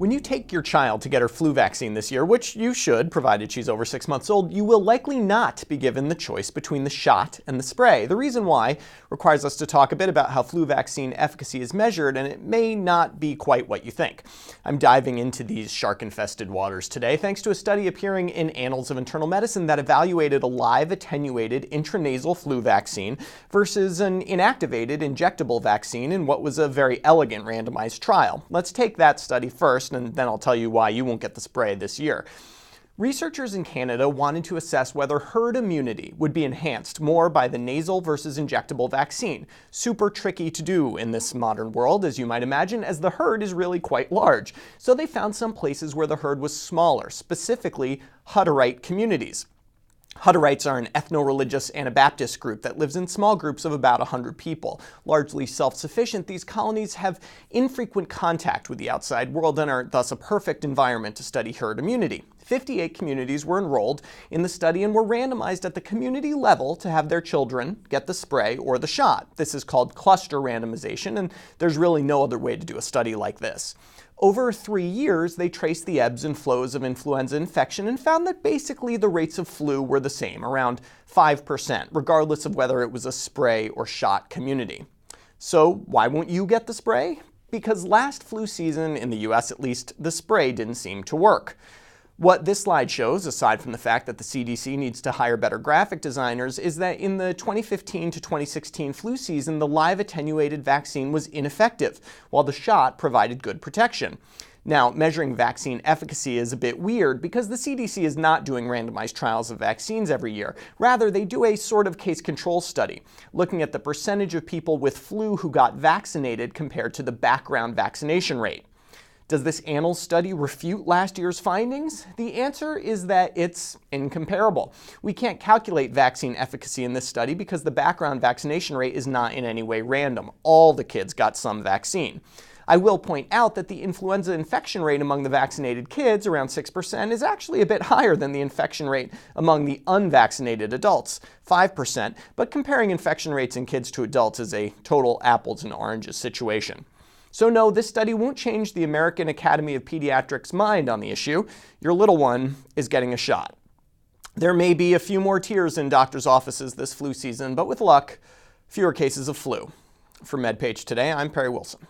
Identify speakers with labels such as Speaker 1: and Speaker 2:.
Speaker 1: When you take your child to get her flu vaccine this year, which you should, provided she's over 6 months old, you will likely not be given the choice between the shot and the spray. The reason why requires us to talk a bit about how flu vaccine efficacy is measured, and it may not be quite what you think. I'm diving into these shark-infested waters today thanks to a study appearing in Annals of Internal Medicine that evaluated a live attenuated intranasal flu vaccine versus an inactivated injectable vaccine in what was a very elegant randomized trial. Let's take that study first, and then I'll tell you why you won't get the spray this year. Researchers in Canada wanted to assess whether herd immunity would be enhanced more by the nasal versus injectable vaccine. Super tricky to do in this modern world, as you might imagine, as the herd is really quite large. So they found some places where the herd was smaller, specifically Hutterite communities. Hutterites are an ethno-religious Anabaptist group that lives in small groups of about 100 people. Largely self-sufficient, these colonies have infrequent contact with the outside world and are thus a perfect environment to study herd immunity. 58 communities were enrolled in the study and were randomized at the community level to have their children get the spray or the shot. This is called cluster randomization, and there's really no other way to do a study like this. Over 3 years, they traced the ebbs and flows of influenza infection and found that basically the rates of flu were the same, around 5%, regardless of whether it was a spray or shot community. So why won't you get the spray? Because last flu season, in the US at least, the spray didn't seem to work. What this slide shows, aside from the fact that the CDC needs to hire better graphic designers, is that in the 2015 to 2016 flu season, the live attenuated vaccine was ineffective, while the shot provided good protection. Now, measuring vaccine efficacy is a bit weird because the CDC is not doing randomized trials of vaccines every year. Rather, they do a sort of case control study, looking at the percentage of people with flu who got vaccinated compared to the background vaccination rate. Does this Annals study refute last year's findings? The answer is that it's incomparable. We can't calculate vaccine efficacy in this study because the background vaccination rate is not in any way random. All the kids got some vaccine. I will point out that the influenza infection rate among the vaccinated kids, around 6%, is actually a bit higher than the infection rate among the unvaccinated adults, 5%, but comparing infection rates in kids to adults is a total apples and oranges situation. So no, this study won't change the American Academy of Pediatrics' mind on the issue. Your little one is getting a shot. There may be a few more tears in doctors' offices this flu season, but with luck, fewer cases of flu. For MedPage Today, I'm Perry Wilson.